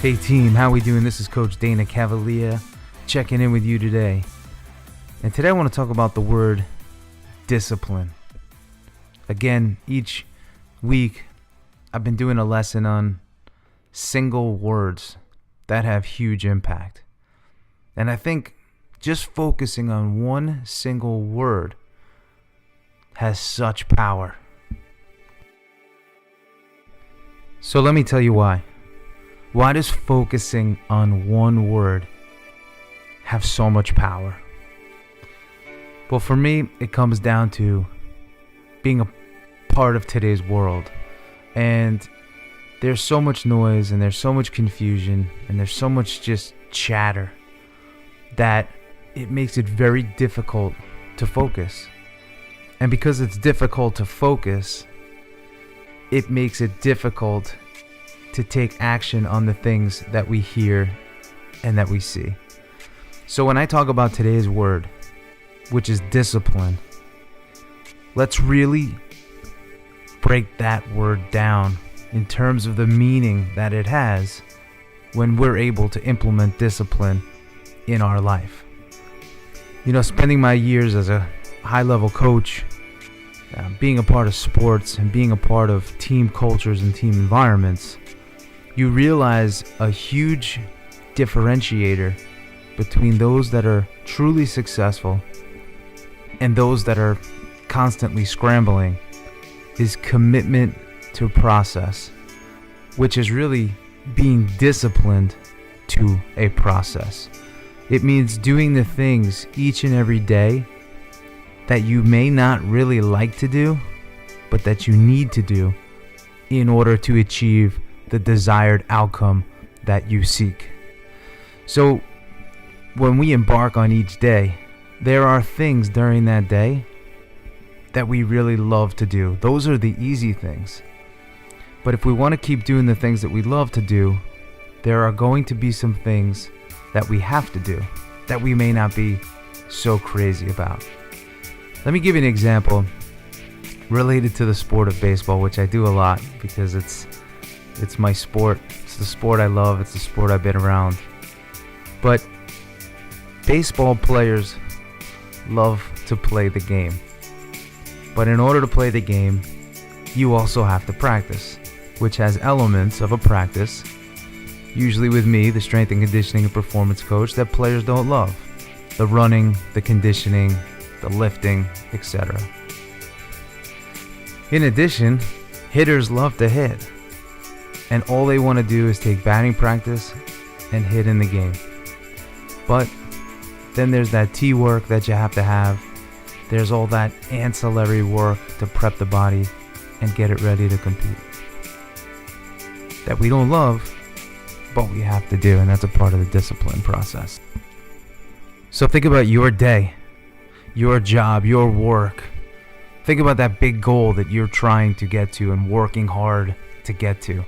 Hey team, how we doing? This is Coach Dana Cavalea checking in with you today. And today I want to talk about the word discipline. Again, each week I've been doing a lesson on single words that have huge impact. And I think just focusing on one single word has such power. So let me tell you why. Why does focusing on one word have so much power? Well, for me, it comes down to being a part of today's world. And there's so much noise and there's so much confusion and there's so much just chatter that it makes it very difficult to focus. And because it's difficult to focus, it makes it difficult to take action on the things that we hear and that we see. So when I talk about today's word, which is discipline, let's really break that word down in terms of the meaning that it has when we're able to implement discipline in our life. You know, spending my years as a high-level coach, being a part of sports and being a part of team cultures and team environments, you realize a huge differentiator between those that are truly successful and those that are constantly scrambling is commitment to process, which is really being disciplined to a process. It means doing the things each and every day that you may not really like to do, but that you need to do in order to achieve the desired outcome that you seek. So when we embark on each day, there are things during that day that we really love to do. Those are the easy things. But if we want to keep doing the things that we love to do, there are going to be some things that we have to do that we may not be so crazy about. Let me give you an example related to the sport of baseball, which I do a lot because it's my sport. It's the sport I love. It's the sport I've been around. But baseball players love to play the game. But in order to play the game, you also have to practice, which has elements of a practice, usually with me, the strength and conditioning and performance coach, that players don't love. The running, the conditioning, the lifting, etc. In addition, hitters love to hit. And all they want to do is take batting practice and hit in the game. But then there's that tee work that you have to have. There's all that ancillary work to prep the body and get it ready to compete. That we don't love, but we have to do, and that's a part of the discipline process. So think about your day, your job, your work. Think about that big goal that you're trying to get to and working hard to get to.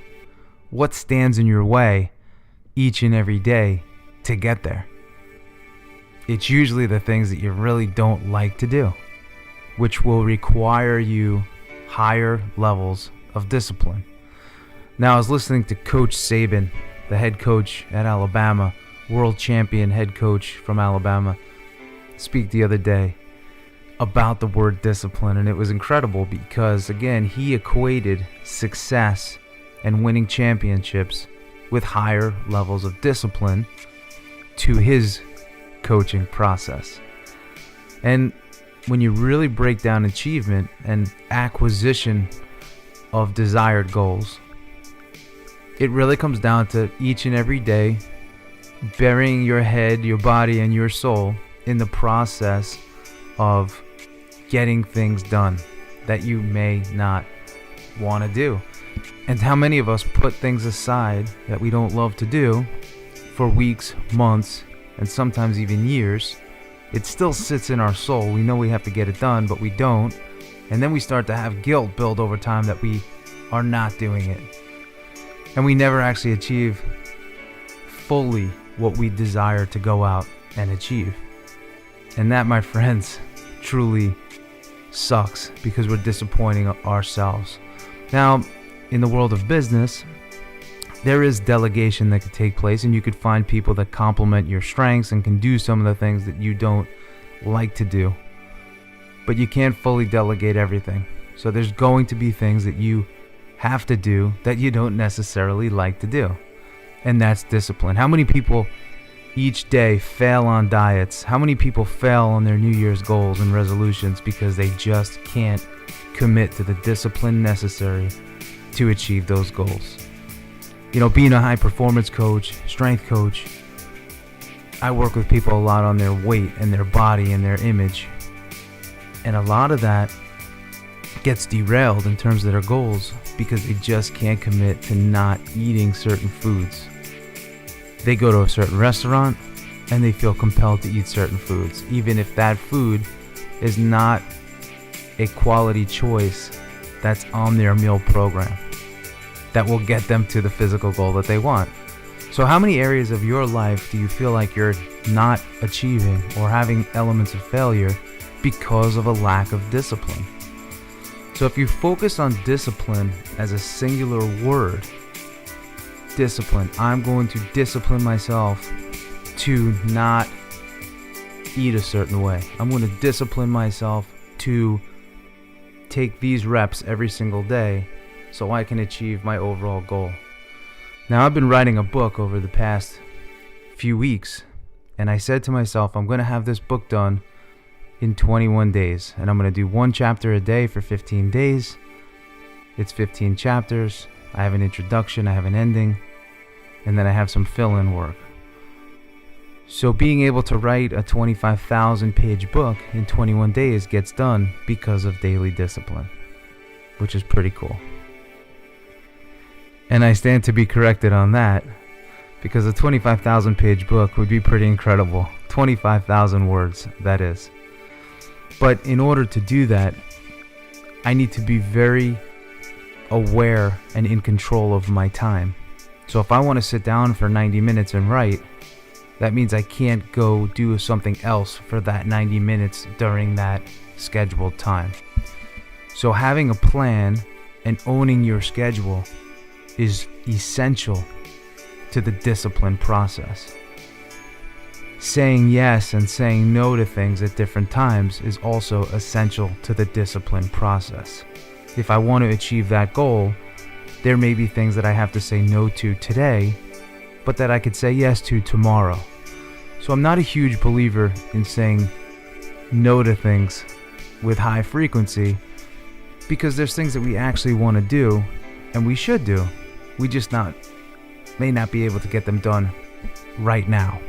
What stands in your way each and every day to get there? It's usually the things that you really don't like to do, which will require you higher levels of discipline. Now, I was listening to Coach Saban, the head coach at Alabama, world champion head coach from Alabama, speak the other day about the word discipline, and it was incredible because, again, he equated success and winning championships with higher levels of discipline to his coaching process. And when you really break down achievement and acquisition of desired goals, it really comes down to each and every day burying your head, your body, and your soul in the process of getting things done that you may not want to do. And how many of us put things aside that we don't love to do for weeks, months, and sometimes even years? It still sits in our soul. We know we have to get it done, but we don't. And then we start to have guilt build over time that we are not doing it. And we never actually achieve fully what we desire to go out and achieve. And that, my friends, truly sucks because we're disappointing ourselves. Now, in the world of business, there is delegation that could take place, and you could find people that complement your strengths and can do some of the things that you don't like to do. But you can't fully delegate everything. So there's going to be things that you have to do that you don't necessarily like to do. And that's discipline. How many people each day fail on diets? How many people fail on their New Year's goals and resolutions because they just can't commit to the discipline necessary to achieve those goals? You know, being a high performance coach, strength coach, I work with people a lot on their weight and their body and their image. And a lot of that gets derailed in terms of their goals because they just can't commit to not eating certain foods. They go to a certain restaurant and they feel compelled to eat certain foods, even if that food is not a quality choice that's on their meal program that will get them to the physical goal that they want. So how many areas of your life do you feel like you're not achieving or having elements of failure because of a lack of discipline? So if you focus on discipline as a singular word, discipline, I'm going to discipline myself to not eat a certain way. I'm going to discipline myself to take these reps every single day so I can achieve my overall goal. Now, I've been writing a book over the past few weeks, and I said to myself, I'm going to have this book done in 21 days, and I'm going to do one chapter a day for 15 days. It's 15 chapters. I have an introduction, I have an ending, and then I have some fill-in work. So being able to write a 25,000 page book in 21 days gets done because of daily discipline, which is pretty cool. And I stand to be corrected on that, because a 25,000 page book would be pretty incredible. 25,000 words, that is. But in order to do that, I need to be very aware and in control of my time. So if I want to sit down for 90 minutes and write, that means I can't go do something else for that 90 minutes during that scheduled time. So having a plan and owning your schedule is essential to the discipline process. Saying yes and saying no to things at different times is also essential to the discipline process. If I want to achieve that goal, there may be things that I have to say no to today, but that I could say yes to tomorrow. So I'm not a huge believer in saying no to things with high frequency, because there's things that we actually want to do and we should do. We just may not be able to get them done right now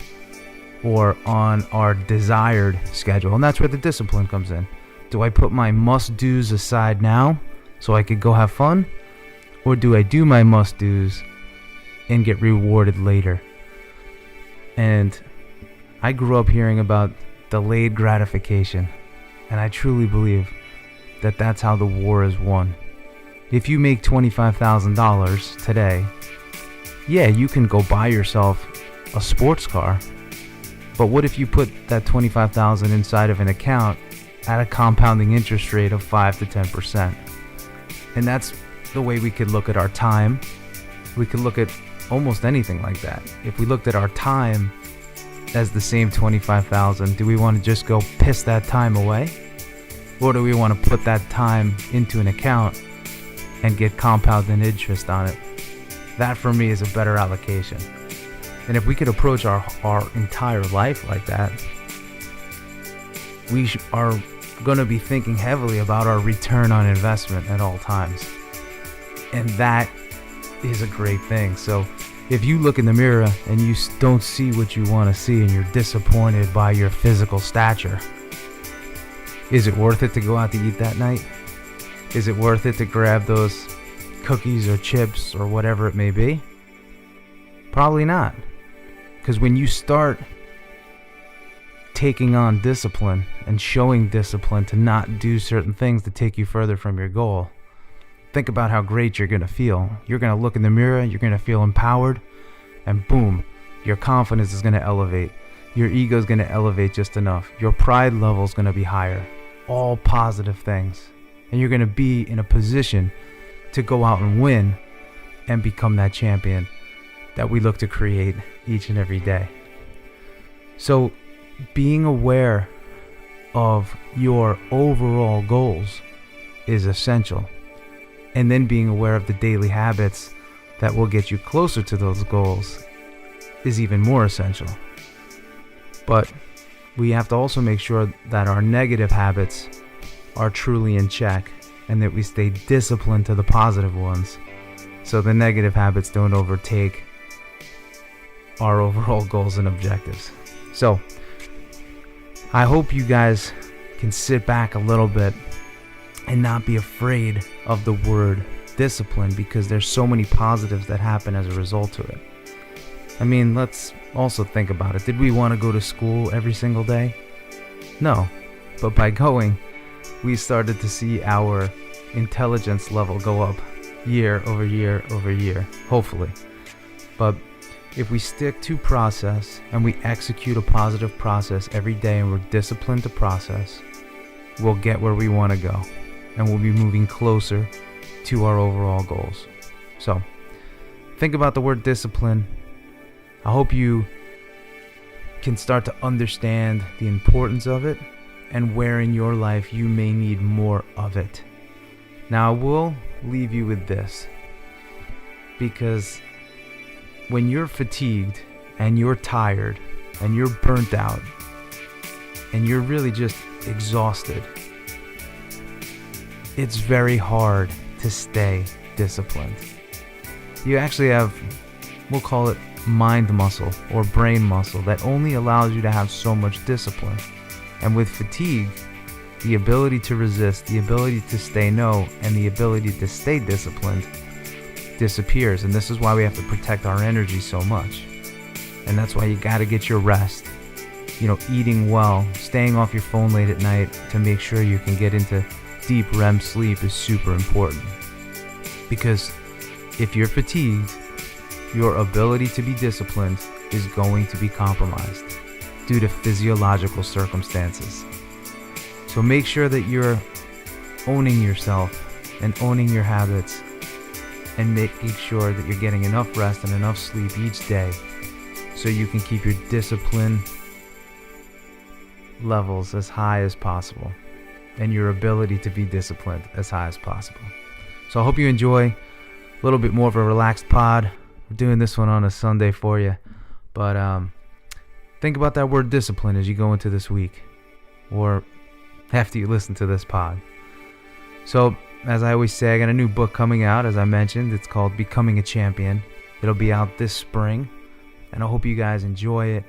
or on our desired schedule. And that's where the discipline comes in. Do I put my must-dos aside now so I could go have fun? Or do I do my must-dos and get rewarded later? And I grew up hearing about delayed gratification, and I truly believe that that's how the war is won. If you make $25,000 today, yeah, you can go buy yourself a sports car, but what if you put that $25,000 inside of an account at a compounding interest rate of 5 to 10%? And that's the way we could look at our time. We could look at almost anything like that. If we looked at our time as the same $25,000, do we want to just go piss that time away? Or do we want to put that time into an account and get compounded interest on it? That for me is a better allocation. And if we could approach our entire life like that, we are going to be thinking heavily about our return on investment at all times. And that is a great thing. So if you look in the mirror and you don't see what you want to see and you're disappointed by your physical stature, is it worth it to go out to eat that night? Is it worth it to grab those cookies or chips or whatever it may be? Probably not. Because when you start taking on discipline and showing discipline to not do certain things to take you further from your goal, think about how great you're going to feel. You're going to look in the mirror, you're going to feel empowered, and boom, your confidence is going to elevate. Your ego is going to elevate just enough. Your pride level is going to be higher. All positive things. And you're going to be in a position to go out and win and become that champion that we look to create each and every day. So being aware of your overall goals is essential. And then being aware of the daily habits that will get you closer to those goals is even more essential. But we have to also make sure that our negative habits are truly in check and that we stay disciplined to the positive ones, so the negative habits don't overtake our overall goals and objectives. So I hope you guys can sit back a little bit and not be afraid of the word discipline, because there's so many positives that happen as a result to it. I mean, let's also think about it. Did we want to go to school every single day? No. But by going, we started to see our intelligence level go up year over year over year, hopefully. But if we stick to process and we execute a positive process every day and we're disciplined to process, we'll get where we want to go and we'll be moving closer to our overall goals. So think about the word discipline. I hope you can start to understand the importance of it and where in your life you may need more of it. Now I will leave you with this, because when you're fatigued and you're tired and you're burnt out and you're really just exhausted, it's very hard to stay disciplined. You actually have, we'll call it mind muscle or brain muscle, that only allows you to have so much discipline. And with fatigue, the ability to resist, the ability to say no, and the ability to stay disciplined disappears. And this is why we have to protect our energy so much. And that's why you got to get your rest. Eating well, staying off your phone late at night to make sure you can get into deep REM sleep is super important. Because if you're fatigued, your ability to be disciplined is going to be compromised due to physiological circumstances. So make sure that you're owning yourself and owning your habits and making sure that you're getting enough rest and enough sleep each day so you can keep your discipline levels as high as possible and your ability to be disciplined as high as possible. So I hope you enjoy a little bit more of a relaxed pod. We're doing this one on a Sunday for you, but think about that word discipline as you go into this week or after you listen to this pod. So as I always say, I got a new book coming out, as I mentioned. It's called Becoming a Champion. It'll be out this spring, and I hope you guys enjoy it.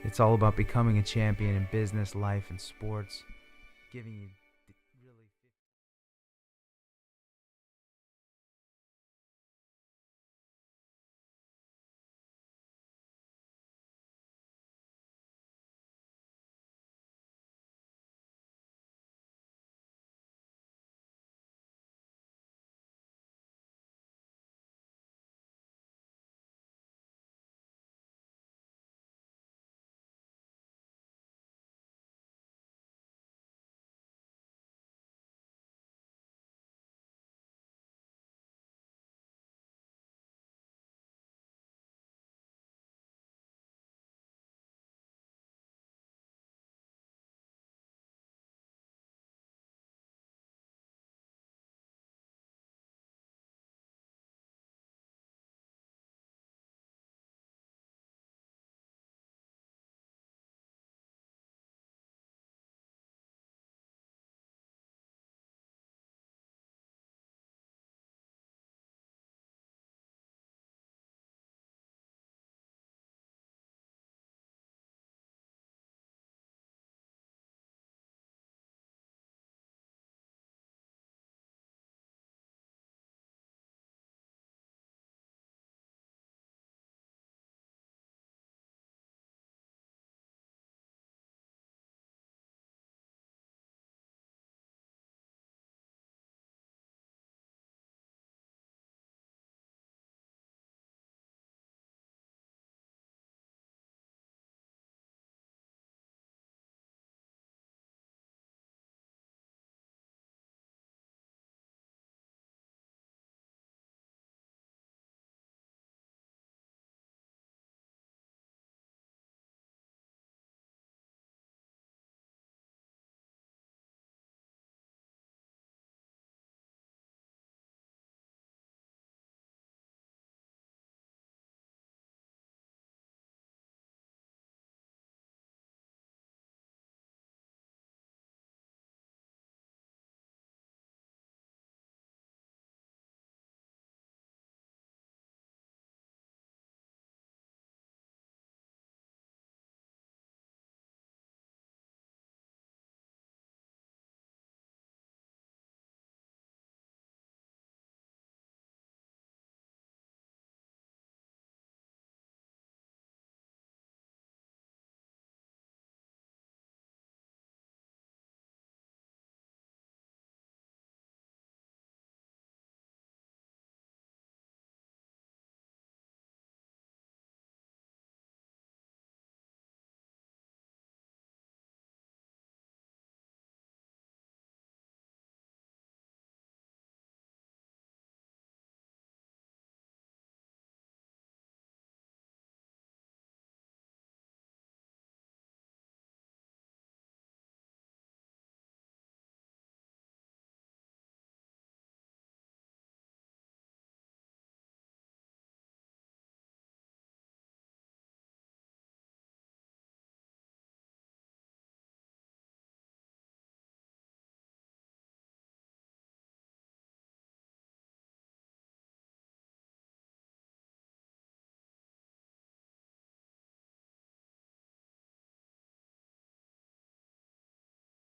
It's all about becoming a champion in business, life, and sports, giving you